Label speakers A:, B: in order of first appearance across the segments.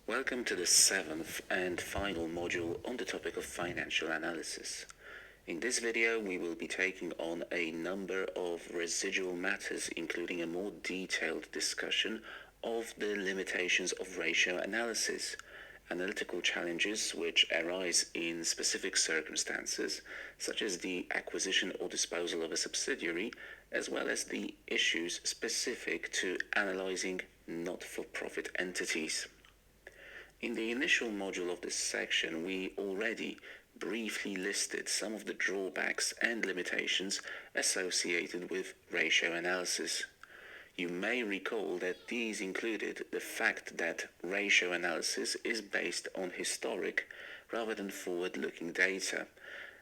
A: Welcome to the seventh and final module on the topic of financial analysis. In this video, we will be taking on a number of residual matters, including a more detailed discussion of the limitations of ratio analysis, analytical challenges which arise in specific circumstances, such as the acquisition or disposal of a subsidiary, as well as the issues specific to analyzing not-for-profit entities. In the initial module of this section, we already briefly listed some of the drawbacks and limitations associated with ratio analysis. You may recall that these included the fact that ratio analysis is based on historic rather than forward-looking data,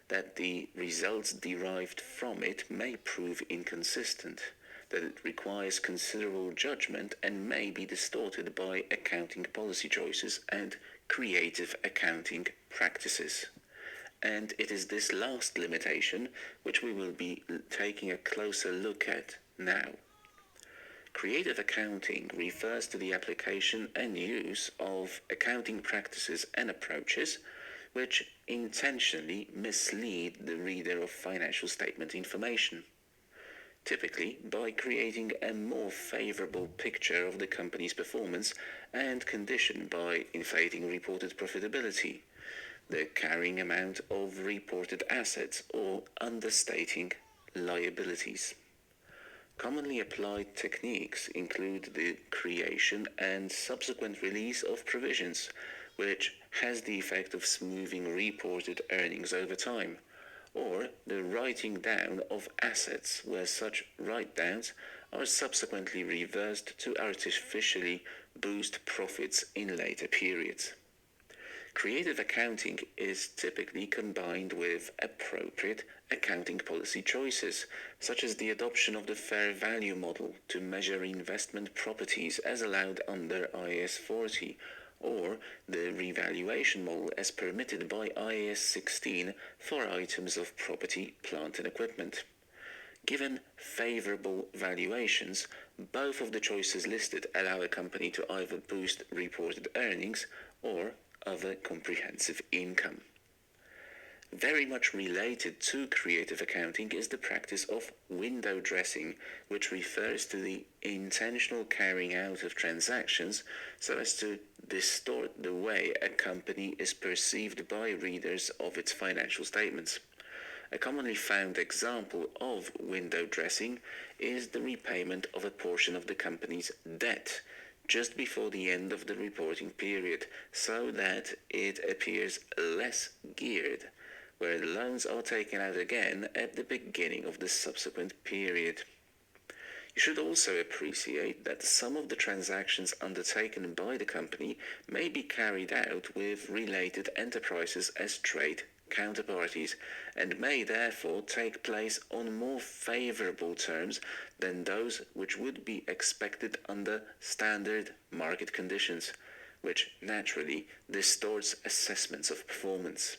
A: that the results derived from it may prove inconsistent, that it requires considerable judgment and may be distorted by accounting policy choices and creative accounting practices. And it is this last limitation which we will be taking a closer look at now. Creative accounting refers to the application and use of accounting practices and approaches which intentionally mislead the reader of financial statement information, typically by creating a more favorable picture of the company's performance and condition by inflating reported profitability, the carrying amount of reported assets, or understating liabilities. Commonly applied techniques include the creation and subsequent release of provisions, which has the effect of smoothing reported earnings over time, or the writing down of assets where such write-downs are subsequently reversed to artificially boost profits in later periods. Creative accounting is typically combined with appropriate accounting policy choices, such as the adoption of the fair value model to measure investment properties as allowed under IAS 40, or the revaluation model as permitted by IAS 16 for items of property, plant and equipment. Given favorable valuations, both of the choices listed allow a company to either boost reported earnings or other comprehensive income. Very much related to creative accounting is the practice of window dressing, which refers to the intentional carrying out of transactions so as to distort the way a company is perceived by readers of its financial statements. A commonly found example of window dressing is the repayment of a portion of the company's debt just before the end of the reporting period, so that it appears less geared, where the loans are taken out again at the beginning of the subsequent period. You should also appreciate that some of the transactions undertaken by the company may be carried out with related enterprises as trade counterparties, and may therefore take place on more favorable terms than those which would be expected under standard market conditions, which naturally distorts assessments of performance.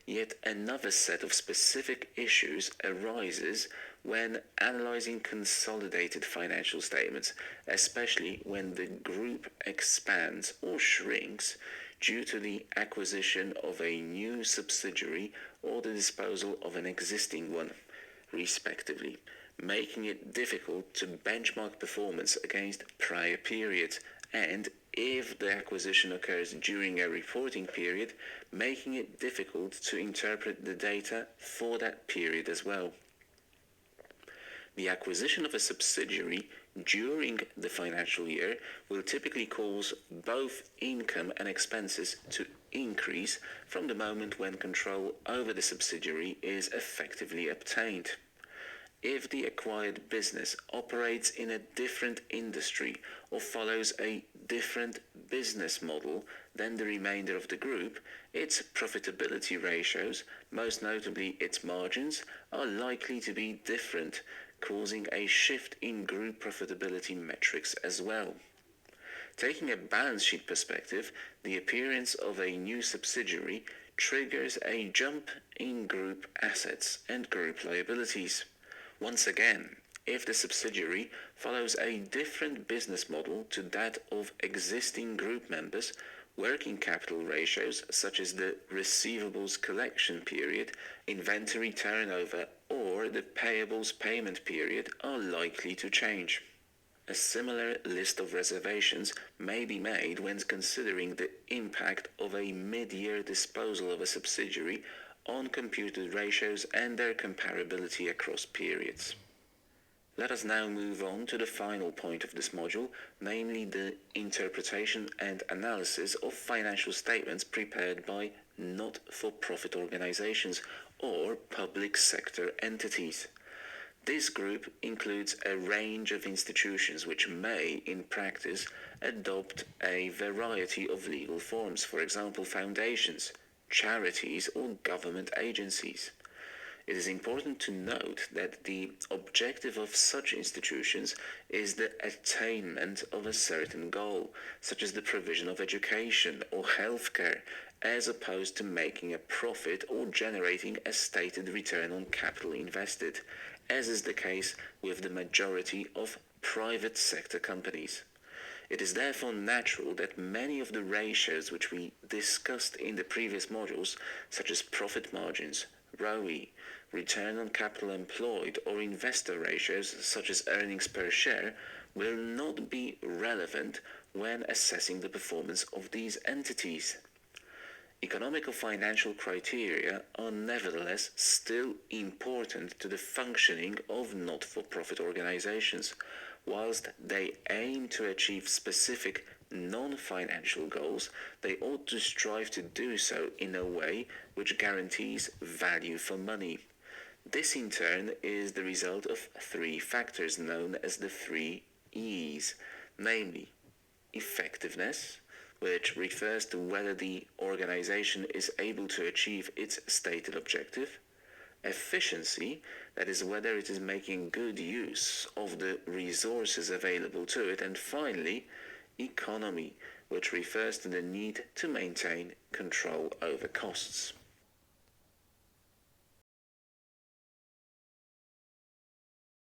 A: Yet another set of specific issues arises when analyzing consolidated financial statements, especially when the group expands or shrinks due to the acquisition of a new subsidiary or the disposal of an existing one, respectively, making it difficult to benchmark performance against prior periods, and if the acquisition occurs during a reporting period, making it difficult to interpret the data for that period as well. The acquisition of a subsidiary during the financial year will typically cause both income and expenses to increase from the moment when control over the subsidiary is effectively obtained. If the acquired business operates in a different industry or follows a different business model than the remainder of the group, its profitability ratios, most notably its margins, are likely to be different, causing a shift in group profitability metrics as well. Taking a balance sheet perspective, the appearance of a new subsidiary triggers a jump in group assets and group liabilities. Once again, if the subsidiary follows a different business model to that of existing group members, working capital ratios such as the receivables collection period, inventory turnover, or the payables payment period are likely to change. A similar list of reservations may be made when considering the impact of a mid-year disposal of a subsidiary on computed ratios and their comparability across periods. Let us now move on to the final point of this module, namely the interpretation and analysis of financial statements prepared by not-for-profit organizations or public sector entities. This group includes a range of institutions which may, in practice, adopt a variety of legal forms, for example, foundations, charities, or government agencies. It is important to note that the objective of such institutions is the attainment of a certain goal, such as the provision of education or healthcare, as opposed to making a profit or generating a stated return on capital invested, as is the case with the majority of private sector companies. It is therefore natural that many of the ratios which we discussed in the previous modules, such as profit margins, ROE, return on capital employed, or investor ratios such as earnings per share, will not be relevant when assessing the performance of these entities. Economic or financial criteria are nevertheless still important to the functioning of not-for-profit organizations, whilst they aim to achieve specific non-financial goals. They ought to strive to do so in a way which guarantees value for money. This in turn is the result of three factors known as the 3 E's, namely effectiveness, which refers to whether the organization is able to achieve its stated objective; efficiency, that is, whether it is making good use of the resources available to it; and finally, economy, which refers to the need to maintain control over costs.